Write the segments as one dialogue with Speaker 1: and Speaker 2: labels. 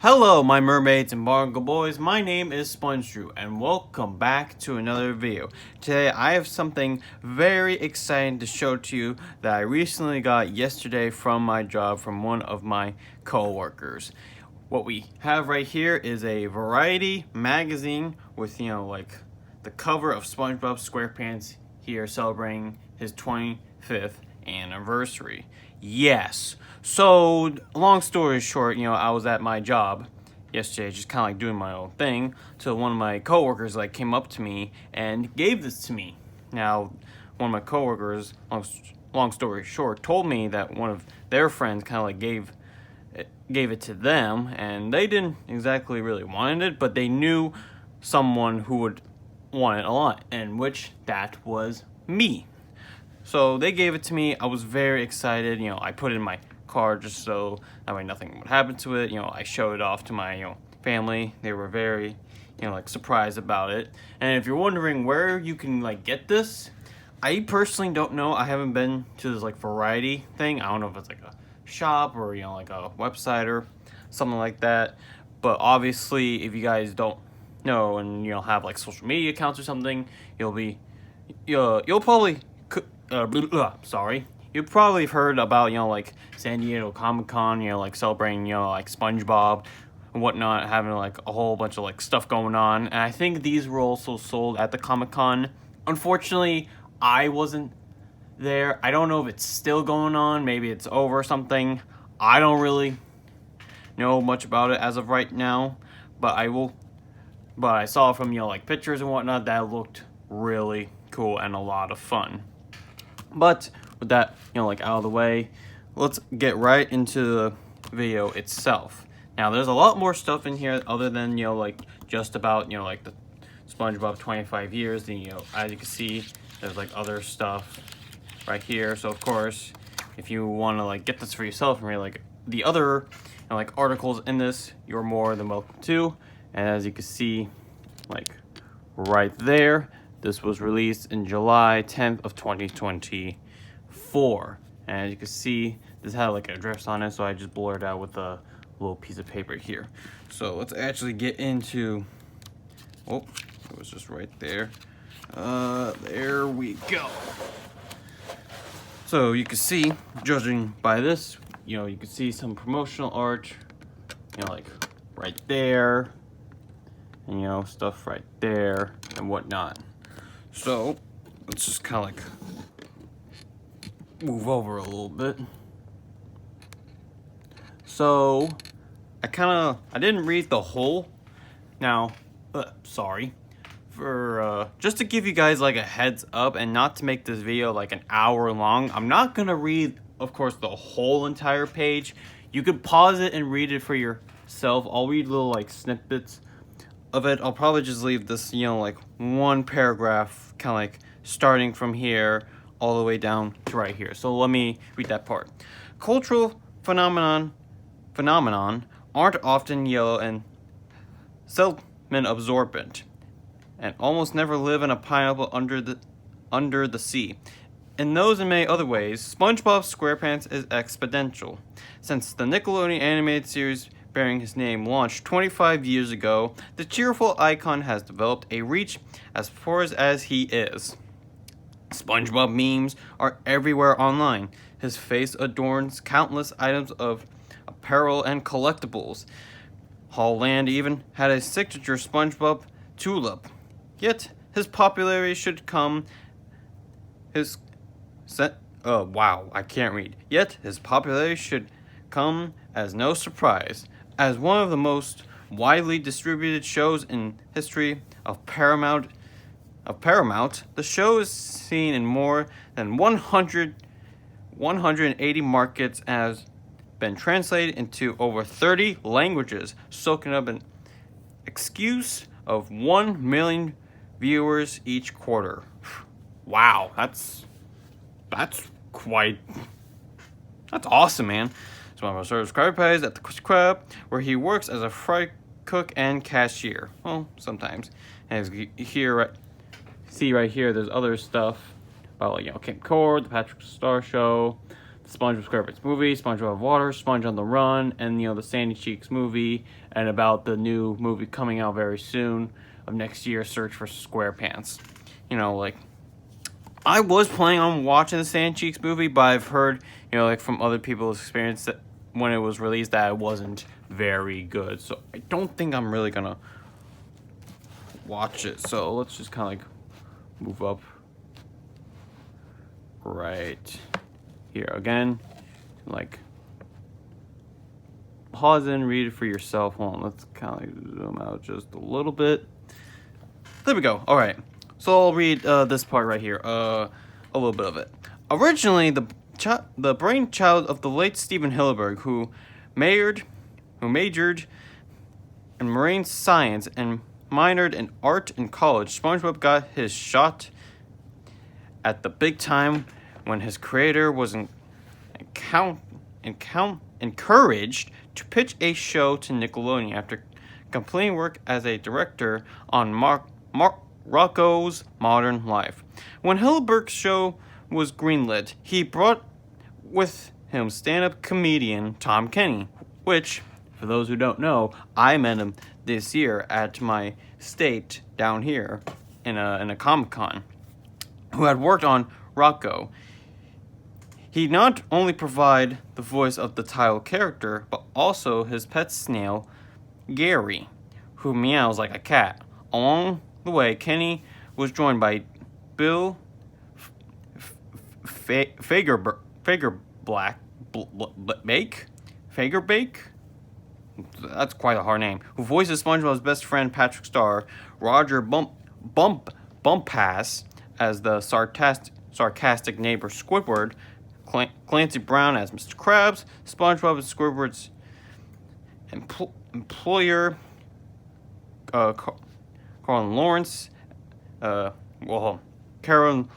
Speaker 1: Hello, my mermaids and barnacle boys. My name is SpongeDrew, and welcome back to another video. Today, I have something very exciting to show to you that I recently got yesterday from my job from one of my co-workers. What we have right here is a Variety magazine with, like the cover of SpongeBob SquarePants here celebrating his 25th anniversary. Yes. So, long story short, I was at my job yesterday, just kind of like doing my own thing, till one of my coworkers came up to me and gave this to me. Now, one of my coworkers, long story short, told me that one of their friends kind of gave it to them, and they didn't exactly really want it, but they knew someone who would want it a lot, and which that was me. So they gave it to me. I was very excited. I put it in my car just so that way nothing would happen to it. I showed it off to my family. They were very surprised about it. And if you're wondering where you can get this, I personally don't know. I haven't been to this Variety thing. I don't know if it's a shop or like a website or something like that. But obviously, if you guys don't know and have social media accounts or something, you'll probably you've probably heard about San Diego Comic-Con, celebrating SpongeBob and whatnot, having a whole bunch of stuff going on. And I think these were also sold at the Comic-Con. Unfortunately, I wasn't there. I don't know if it's still going on. Maybe it's over or something. I don't really know much about it as of right now, but I saw from pictures and whatnot that looked really cool and a lot of fun. But with that out of the way, let's get right into the video itself. Now there's a lot more stuff in here other than just about the SpongeBob 25 years. And, as you can see, there's other stuff right here. So of course, if you want to get this for yourself and read the other articles in this, you're more than welcome to. And as you can see, right there, this was released in July 10th of 2024. And as you can see, this had an address on it, so I just blurred out with a little piece of paper here. So let's actually get into, oh, it was just right there. There we go. So you can see, judging by this, you can see some promotional art, right there, and stuff right there and whatnot. So let's just kind of move over a little bit. So I didn't read the whole. Now, sorry. For just to give you guys a heads up and not to make this video an hour long, I'm not gonna read, of course, the whole entire page. You could pause it and read it for yourself. I'll read little snippets of it. I'll probably just leave this one paragraph kind of starting from here all the way down to right here. So let me read that part. Cultural phenomenon aren't often yellow and seldom absorbent, and almost never live in a pineapple under the sea. In those and many other ways, SpongeBob SquarePants is exponential. Since the Nickelodeon animated series bearing his name launched 25 years ago, the cheerful icon has developed a reach as far as he is. SpongeBob memes are everywhere online. His face adorns countless items of apparel and collectibles. Holland even had a signature SpongeBob tulip. Yet his popularity should come Yet his popularity should come as no surprise. As one of the most widely distributed shows in history of Paramount, the show is seen in more than 180 markets and has been translated into over 30 languages, soaking up an excuse of 1 million viewers each quarter. Wow, that's awesome, man. SpongeBob serves Krabby Patties at the Krusty Krab, where he works as a fry cook and cashier. Well, sometimes. As you see right here, there's other stuff about Camp Cord, the Patrick Star Show, the SpongeBob SquarePants movie, SpongeBob Water, Sponge on the Run, and the Sandy Cheeks movie, and about the new movie coming out very soon of next year, Search for SquarePants. I was planning on watching the Sandy Cheeks movie, but I've heard, from other people's experience that when it was released that it wasn't very good. So I don't think I'm really gonna watch it. So let's just kind of move up right here again. Pause and read it for yourself. Hold on, let's kind of zoom out just a little bit. There we go. All right. So I'll read this part right here, a little bit of it. Originally, the brainchild of the late Stephen HillenBurg, who majored in marine science and minored in art in college, SpongeBob got his shot at the big time when his creator was encouraged to pitch a show to Nickelodeon after completing work as a director on Rocko's Modern Life. When HillenBurg's show was greenlit, he brought with him stand-up comedian Tom Kenny, which, for those who don't know, I met him this year at my state down here in a Comic-Con, who had worked on Rocko. He not only provided the voice of the title character, but also his pet snail, Gary, who meows like a cat. Along the way, Kenny was joined by Bill Fagerbake. That's quite a hard name. Who voices SpongeBob's best friend Patrick Star, Roger Bumpass as the sarcastic neighbor Squidward, Clancy Brown as Mr. Krabs, SpongeBob and Squidward's employer, Carolyn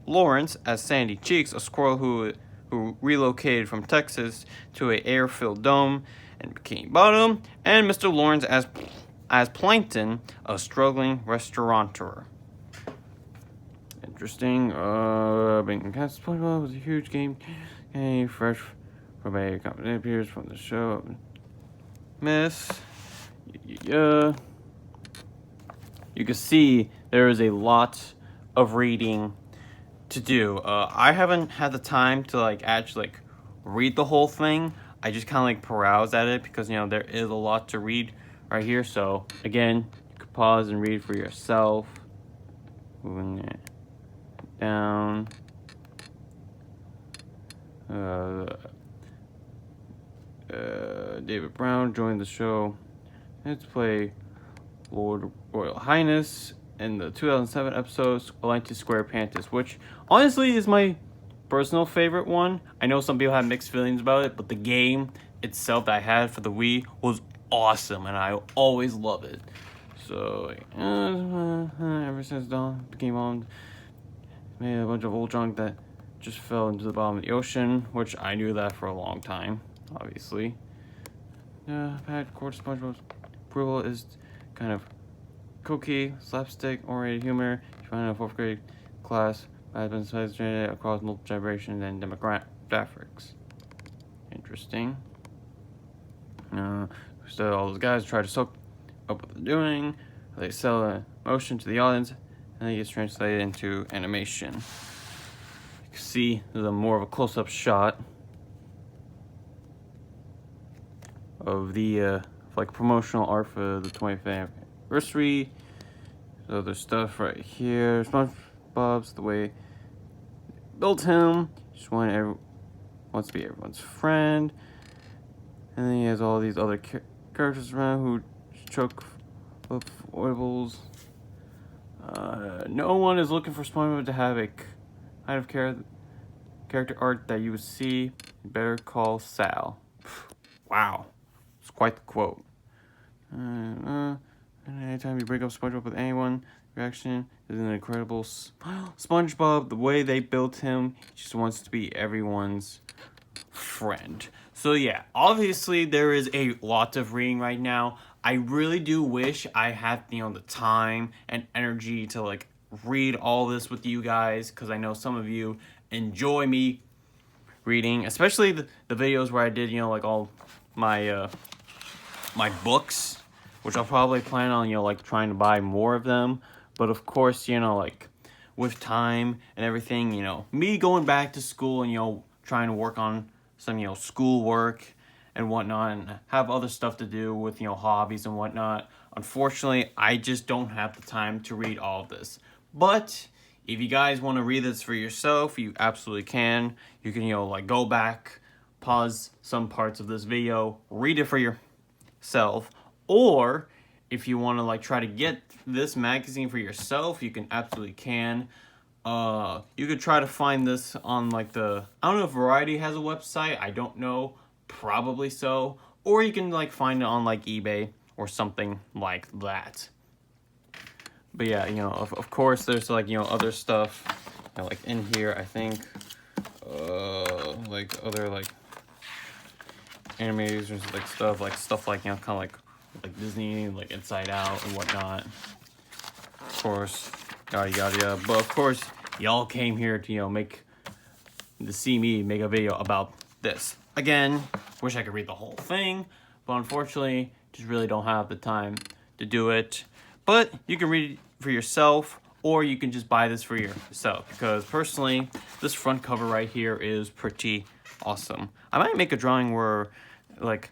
Speaker 1: Lawrence as Sandy Cheeks, a squirrel who relocated from Texas to an air-filled dome in Bikini Bottom, and Mr. Lawrence as Plankton, a struggling restaurateur. Interesting. Being cast SpongeBob was a huge game. Fresh from a company appears from the show. Miss. You can see there is a lot of reading to do. I haven't had the time to actually read the whole thing. I just kind of peruse at it because there is a lot to read right here. So again, you can pause and read for yourself. Moving it down. David Brown joined the show to play Lord Royal Highness in the 2007 episode Atlantis SquarePants, which honestly is my personal favorite one. I know some people have mixed feelings about it, but the game itself that I had for the Wii was awesome, and I always love it. So, ever since Dawn became on, made a bunch of old junk that just fell into the bottom of the ocean, which I knew that for a long time, obviously. Bad Court SpongeBob's approval is kind of kooky, slapstick-oriented humor you find in a 4th grade class has been translated across multiple generations and demographics. Interesting. So all those guys try to soak up what they're doing. They sell emotion to the audience, and it gets translated into animation. You can see there's more of a close-up shot of the promotional art for the 25th anniversary. So there's stuff right here. SpongeBob's the way they built him. Just wants to be everyone's friend. And then he has all these other characters around who choke with foibles. No one is looking for SpongeBob to have a kind of character art that you would see. Better call Sal. Wow. It's quite the quote. Anytime you break up SpongeBob with anyone, reaction is an incredible SpongeBob. The way they built him, he just wants to be everyone's friend. So yeah, obviously there is a lot of reading right now. I really do wish I had the time and energy to read all this with you guys, because I know some of you enjoy me reading, especially the videos where I did, you know, like all my my books, which I'll probably plan on, you know, like trying to buy more of them. But of course, you know, like with time and everything, you know, me going back to school and, you know, trying to work on some, you know, school work and whatnot, and have other stuff to do with, you know, hobbies and whatnot. Unfortunately, I just don't have the time to read all of this. But if you guys want to read this for yourself, you absolutely can. You can, you know, like go back, pause some parts of this video, read it for yourself. Or if you want to like try to get this magazine for yourself, you can absolutely can. You could try to find this on like I don't know if Variety has a website. I don't know. Probably so. Or you can like find it on like eBay or something like that. But yeah, you know, of course there's like, you know, other stuff, you know, like in here, I think, like other like animators or like stuff like, you know, kind of like Disney, like Inside Out and whatnot. Of course, yada yada yada. But of course, y'all came here to, you know, to see me make a video about this. Again, wish I could read the whole thing, but unfortunately, just really don't have the time to do it. But you can read it for yourself, or you can just buy this for yourself, because personally, this front cover right here is pretty awesome. I might make a drawing where, like,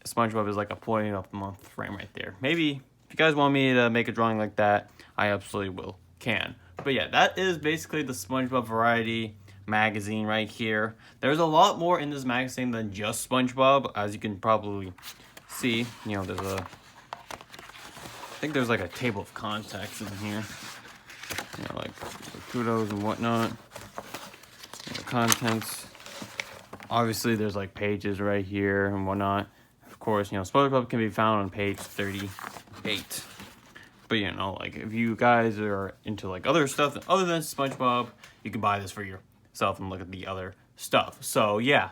Speaker 1: SpongeBob is like a point of the month frame right there. Maybe, if you guys want me to make a drawing like that, I absolutely can. But yeah, that is basically the SpongeBob Variety magazine right here. There's a lot more in this magazine than just SpongeBob, as you can probably see. You know, I think there's like a table of contents in here. You know, like kudos and whatnot. You know, contents. Obviously, there's like pages right here and whatnot. Of course, you know, SpongeBob can be found on page 38. But you know, like if you guys are into like other stuff other than SpongeBob, you can buy this for yourself and look at the other stuff. So yeah,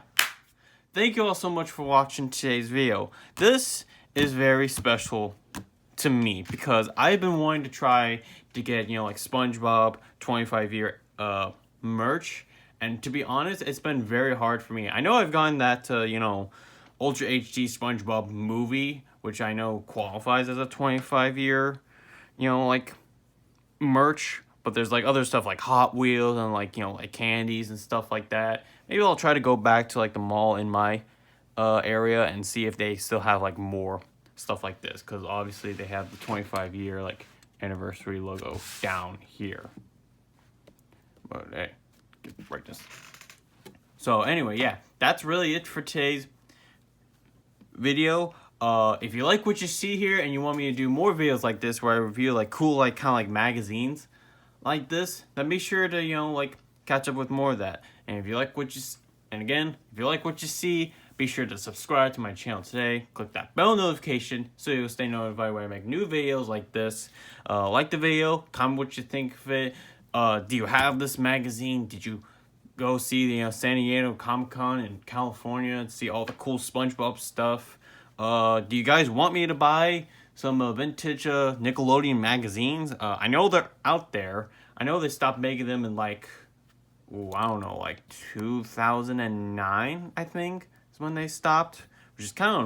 Speaker 1: thank you all so much for watching today's video. This is very special to me because I've been wanting to try to get, you know, like SpongeBob 25-year merch, and to be honest, it's been very hard for me. I know I've gotten that you know, Ultra HD SpongeBob movie, which I know qualifies as a 25-year, you know, like merch, but there's like other stuff like Hot Wheels and like, you know, like candies and stuff like that. Maybe I'll try to go back to like the mall in my area and see if they still have like more stuff like this, because obviously they have the 25-year like anniversary logo down here. But hey, get the brightness. So anyway, yeah, that's really it for today's video. If you like what you see here and you want me to do more videos like this where I review like cool, like kind of like magazines like this, then be sure to, you know, like catch up with more of that. And if you like what you see, be sure to subscribe to my channel today. Click that bell notification so you'll stay notified when I make new videos like this. Like the video, comment what you think of it. Do you have this magazine? Did you go see the San Diego Comic-Con in California and see all the cool SpongeBob stuff? Do you guys want me to buy some vintage Nickelodeon magazines? I know they're out there. I know they stopped making them in like, I don't know, like 2009, I think, is when they stopped, which is kind of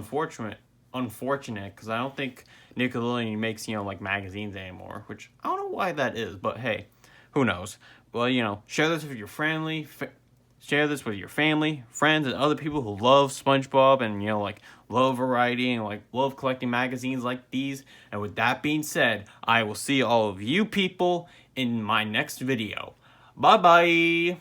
Speaker 1: unfortunate, because I don't think Nickelodeon makes, you know, like magazines anymore, which I don't know why that is, but hey, who knows? Well, you know, share this with your family, friends, and other people who love SpongeBob and, you know, like love variety and like love collecting magazines like these. And with that being said, I will see all of you people in my next video. Bye bye.